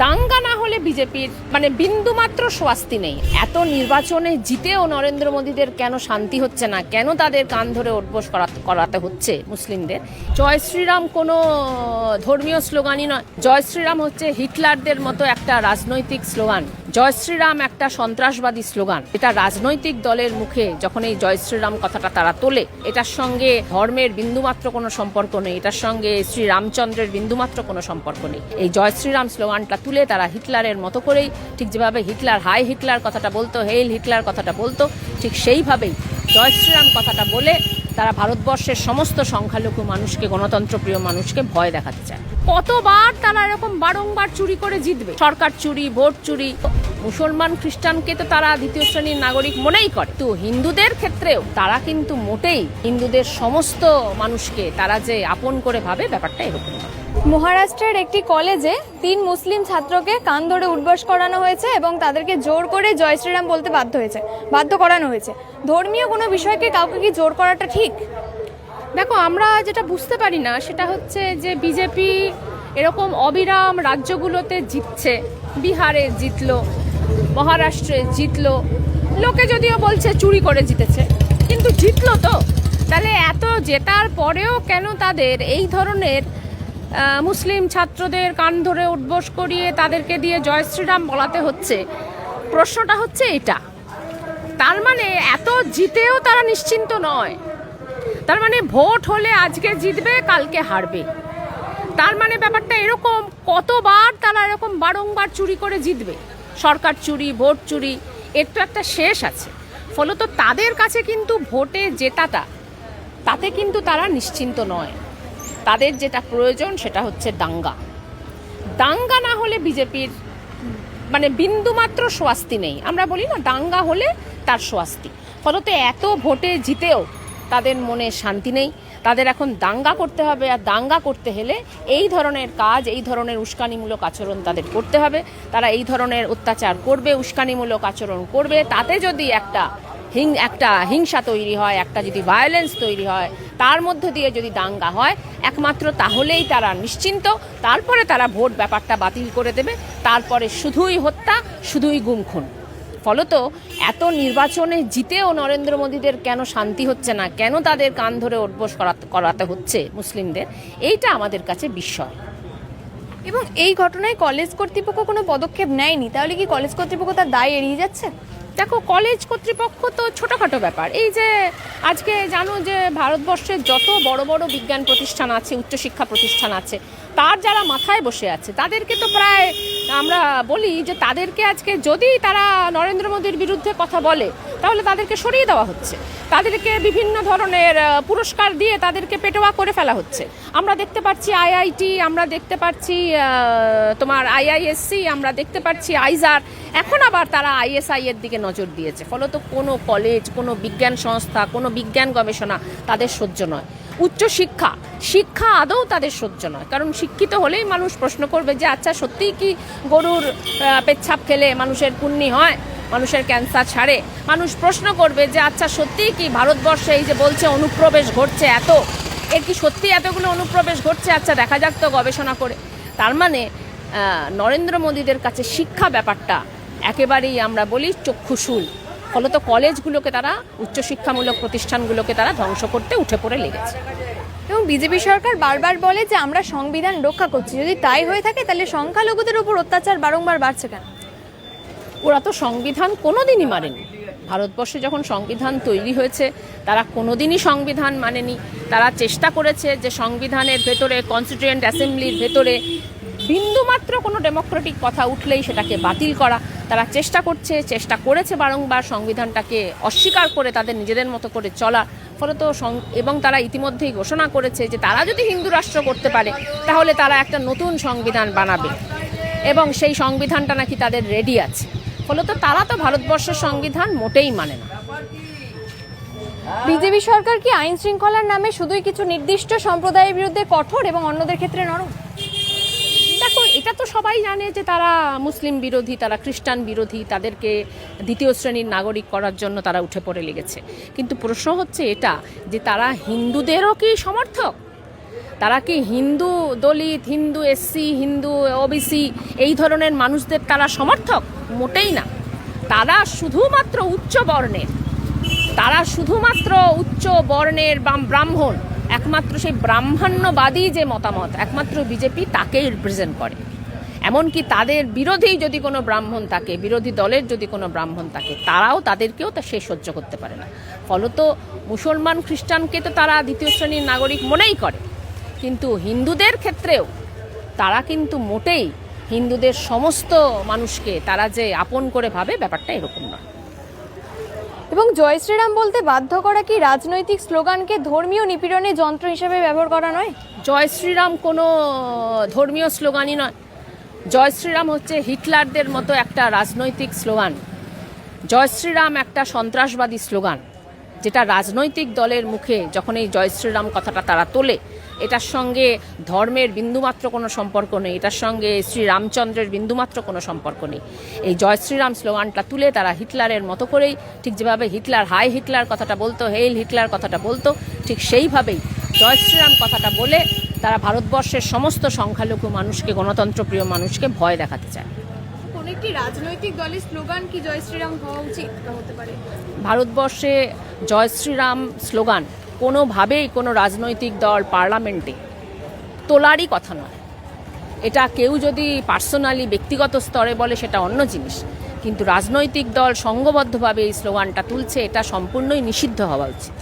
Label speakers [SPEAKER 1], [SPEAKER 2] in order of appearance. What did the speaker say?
[SPEAKER 1] দাঙ্গা না হলে বিজেপির বিন্দুমাত্র স্বস্তি নেই। এত নির্বাচনে জিতেও নরেন্দ্র মোদীদের কেন শান্তি হচ্ছে না, কেন তাদের কান ধরে উঠবোস করাতে হচ্ছে মুসলিমদের? জয় শ্রীরাম কোনো ধর্মীয় স্লোগানই নয়। জয় শ্রীরাম হচ্ছে হিটলারদের মতো একটা রাজনৈতিক স্লোগান। জয় শ্রীরাম একটা সন্ত্রাসবাদী স্লোগান। এটা রাজনৈতিক দলের মুখে যখন এই জয় শ্রীরাম কথাটা তারা তোলে, এটার সঙ্গে ধর্মের বিন্দুমাত্র কোনো সম্পর্ক নেই, এটার সঙ্গে শ্রী রামচন্দ্রের বিন্দুমাত্র কোনো সম্পর্ক নেই। এই জয় শ্রীরাম স্লোগানটা তুলে তারা হিটলারের মতো করেই, ঠিক যেভাবে হিটলার হাই হিটলার কথাটা বলতো, হেইল হিটলার কথাটা বলতো, ঠিক সেইভাবেই জয় শ্রীরাম কথাটা বলে তারা ভারতবর্ষের সমস্ত সংখ্যালঘু মানুষকে, গণতন্ত্রপ্রিয় মানুষকে ভয় দেখাতে চায়। কতবার তারা এরকম বারংবার চুরি করে জিতবে? সরকার চুরি, ভোট চুরি। মুসলমান খ্রিস্টানকে তো তারা দ্বিতীয় শ্রেণীর নাগরিক মনেই করে, তো হিন্দুদের ক্ষেত্রেও তারা কিন্তু মোটেই হিন্দুদের সমস্ত মানুষকে তারা যে আপন করে ভাবে, ব্যাপারটা এরকম নয়।
[SPEAKER 2] মহারাষ্ট্রের একটি কলেজে 3 মুসলিম ছাত্রকে কান ধরে উঠবোস করানো হয়েছে এবং তাদেরকে জোর করে জয় শ্রীরাম বলতে বাধ্য করানো হয়েছে। ধর্মীয় কোনো বিষয়কে কাউকে কি জোর করাটা ঠিক?
[SPEAKER 1] দেখো, আমরা যেটা বুঝতে পারি না সেটা হচ্ছে যে বিজেপি এরকম অবিরাম রাজ্যগুলোতে জিতছে। বিহারে জিতলো, মহারাষ্ট্রে জিতলো, লোকে যদিও বলছে চুরি করে জিতেছে, কিন্তু জিতলো তো। তাহলে এত জেতার পরেও কেন তাদের এই ধরনের মুসলিম ছাত্রদের কান ধরে উঠবোস করিয়ে তাদেরকে দিয়ে জয় শ্রীরাম বলাতে হচ্ছে? প্রশ্নটা হচ্ছে এটা। তার মানে এত জিতেও তারা নিশ্চিন্ত নয়। তার মানে ভোট হলে আজকে জিতবে, কালকে হারবে। তার মানে ব্যাপারটা এরকম, কতবার তারা এরকম বারংবার চুরি করে জিতবে? সরকার চুরি, ভোট চুরি, এর তো একটা শেষ আছে। ফলত তাদের কাছে কিন্তু ভোটে জেতাটা, তাতে কিন্তু তারা নিশ্চিন্ত নয়। তাদের যেটা প্রয়োজন সেটা হচ্ছে দাঙ্গা। দাঙ্গা না হলে বিজেপির বিন্দুমাত্র স্বস্তি নেই। আমরা বলি না, দাঙ্গা হলে তার স্বস্তি। ফলত এত ভোটে জিতেও তাদের মনে শান্তি নেই। তাদের এখন দাঙ্গা করতে হবে, আর দাঙ্গা করতে হলে এই ধরনের কাজ, এই ধরনের উস্কানিমূলক আচরণ তাদের করতে হবে। তারা এই ধরনের অত্যাচার করবে, উস্কানিমূলক আচরণ করবে। তাতে যদি একটা হিংসা তৈরি হয়, একটা যদি ভায়োলেন্স তৈরি হয়, তার মধ্য দিয়ে যদি দাঙ্গা হয়, একমাত্র তাহলেই তারা নিশ্চিন্ত। তারপরে তারা ভোট ব্যাপারটা বাতিল করে দেবে। তারপরে শুধুই হত্যা, শুধুই গুমখুন। ফলত এত নির্বাচনে জিতেও নরেন্দ্র মোদীদের কেন শান্তি হচ্ছে না, কেন তাদের কান ধরে উঠবোস করাতে হচ্ছে মুসলিমদের, এইটা আমাদের কাছে বিস্ময়।
[SPEAKER 2] এবং এই ঘটনায় কলেজ কর্তৃপক্ষ কোনো পদক্ষেপ নেয়নি, তাহলে কি কলেজ কর্তৃপক্ষ তার দায় এড়িয়ে যাচ্ছে?
[SPEAKER 1] দেখো, কলেজ কর্তৃপক্ষ তো ছোটোখাটো ব্যাপার। এই যে আজকে জানো যে ভারতবর্ষের যত বড় বড় বিজ্ঞান প্রতিষ্ঠান আছে, উচ্চশিক্ষা প্রতিষ্ঠান আছে, তার যারা মাথায় বসে আছে তাদেরকে তো প্রায় আমরা বলি যে তাদেরকে আজকে যদি তারা নরেন্দ্র মোদীর বিরুদ্ধে কথা বলে তাহলে তাদেরকে সরিয়ে দেওয়া হচ্ছে। তাদেরকে বিভিন্ন ধরনের পুরস্কার দিয়ে তাদেরকে পেটোয়া করে ফেলা হচ্ছে। আমরা দেখতে পাচ্ছি আইআইটি, আমরা দেখতে পাচ্ছি তোমার আইআইএসসি, আমরা দেখতে পাচ্ছি আইজার। এখন আবার তারা আইএসআই এর দিকে নজর দিয়েছে। ফলত কোনো কলেজ, কোনো বিজ্ঞান সংস্থা, কোনো বিজ্ঞান গবেষণা তাদের সহ্য নয়। শিক্ষা আদৌ তাদের সহ্য নয়। কারণ শিক্ষিত হলেই মানুষ প্রশ্ন করবে যে আচ্ছা, সত্যিই কি গরুর পেচ্ছাপ খেলে মানুষের পুণ্যি হয়, মানুষের ক্যান্সার ছাড়ে? মানুষ প্রশ্ন করবে যে আচ্ছা, সত্যিই কি ভারতবর্ষে এই যে বলছে অনুপ্রবেশ ঘটছে এর কি সত্যি এতগুলো অনুপ্রবেশ ঘটছে? আচ্ছা, দেখা যাক তো গবেষণা করে। তার মানে নরেন্দ্র মোদীদের কাছে শিক্ষা ব্যাপারটা একেবারেই আমরা বলি চক্ষুশূল। ফলত কলেজগুলোকে তারা, উচ্চশিক্ষামূলক প্রতিষ্ঠানগুলোকে তারা ধ্বংস করতে উঠে পড়ে লেগেছে।
[SPEAKER 2] এবং বিজেপি সরকার বারবার বলে যে আমরা সংবিধান রক্ষা করছি। যদি তাই হয়ে থাকে তাহলে সংখ্যালঘুদের উপর অত্যাচার বারংবার বাড়ছে কেন?
[SPEAKER 1] ওরা তো সংবিধান কোনোদিনই মানেনি। ভারতবর্ষে যখন সংবিধান তৈরি হয়েছে তারা কোনোদিনই সংবিধান মানেনি। তারা চেষ্টা করেছে যে সংবিধানের ভেতরে, কনস্টিটিউয়েন্ট অ্যাসেম্বলির ভেতরে বিন্দুমাত্র কোনো ডেমোক্রেটিক কথা উঠলেই সেটাকে বাতিল করা। তারা চেষ্টা করেছে বারংবার সংবিধানটাকে অস্বীকার করে তাদের নিজেদের মতো করে চলা। ফলত এবং তারা ইতিমধ্যেই ঘোষণা করেছে যে তারা যদি হিন্দু রাষ্ট্র করতে পারে তাহলে তারা একটা নতুন সংবিধান বানাবে, এবং সেই সংবিধানটা নাকি তাদের রেডি আছে। ফলত তারা তো ভারতবর্ষের সংবিধান মোটেই মানে না।
[SPEAKER 2] বিজেপি সরকার কি আইন শৃঙ্খলার নামে শুধুই কিছু নির্দিষ্ট সম্প্রদায়ের বিরুদ্ধে কঠোর এবং অন্যদের ক্ষেত্রে নরম?
[SPEAKER 1] দেখো, এটা তো সবাই জানে যে তারা মুসলিম বিরোধী, তারা খ্রিস্টান বিরোধী, তাদেরকে দ্বিতীয় শ্রেণীর নাগরিক করার জন্য তারা উঠে পড়ে লেগেছে। কিন্তু প্রশ্ন হচ্ছে এটা যে তারা হিন্দুদেরও কি সমর্থক? তারা কি হিন্দু দলিত, হিন্দু এসসি, হিন্দু ওবিসি এই ধরনের মানুষদের তারা সমর্থক? মোটেই না। তারা শুধুমাত্র উচ্চ বর্ণের, তারা শুধুমাত্র উচ্চ বর্ণের ব্রাহ্মণ, একমাত্র সেই ব্রাহ্মণ্যবাদী যে মতামত একমাত্র বিজেপি তাকেই রিপ্রেজেন্ট করে। এমনকি তাদের বিরোধী যদি কোনো ব্রাহ্মণ থাকে, বিরোধী দলের যদি কোনো ব্রাহ্মণ থাকে, তারাও তাদেরকেও তা সে সহ্য করতে পারে না। ফলত মুসলমান খ্রিস্টানকে তো তারা দ্বিতীয় শ্রেণীর নাগরিক মনেই করে, কিন্তু হিন্দুদের ক্ষেত্রেও তারা কিন্তু মোটেই হিন্দুদের সমস্ত মানুষকে তারা যে আপন করে ভাবে, ব্যাপারটা এরকম নয়।
[SPEAKER 2] এবং জয় শ্রীরাম বলতে বাধ্য করা কি রাজনৈতিক স্লোগানকে ধর্মীয় নিপীড়নের যন্ত্র হিসেবে ব্যবহার করা নয়?
[SPEAKER 1] জয় শ্রীরাম কোনো ধর্মীয় স্লোগানই নয়। জয় শ্রীরাম হচ্ছে হিটলারদের মতো একটা রাজনৈতিক স্লোগান। জয় শ্রীরাম একটা সন্ত্রাসবাদী স্লোগান, যেটা রাজনৈতিক দলের মুখে যখন এই জয় শ্রীরাম কথাটা তারা তোলে, এটার সঙ্গে ধর্মের বিন্দুমাত্র কোনো সম্পর্ক নেই, এটার সঙ্গে শ্রীরামচন্দ্রের বিন্দুমাত্র কোনো সম্পর্ক নেই। এই জয় শ্রীরাম স্লোগানটা তুলে তারা হিটলারের মতো করেই, ঠিক যেভাবে হিটলার হাই হিটলার কথাটা বলতো, হেইল হিটলার কথাটা বলতো, ঠিক সেইভাবেই জয় শ্রীরাম কথাটা বলে তারা ভারতবর্ষের সমস্ত সংখ্যালঘু মানুষকে, গণতন্ত্রপ্রিয় মানুষকে ভয় দেখাতে চায়।
[SPEAKER 2] কোন একটি রাজনৈতিক দলের স্লোগান কি জয় শ্রীরাম হওয়া উচিত হতে পারে?
[SPEAKER 1] ভারতবর্ষে জয় শ্রীরাম স্লোগান কোনোভাবেই কোনো রাজনৈতিক দল পার্লামেন্টে তোলারই কথা নয়। এটা কেউ যদি পার্সোনালি ব্যক্তিগত স্তরে বলে সেটা অন্য জিনিস, কিন্তু রাজনৈতিক দল সংঘবদ্ধভাবে এই স্লোগানটা তুলছে, এটা সম্পূর্ণই নিষিদ্ধ হওয়া উচিত।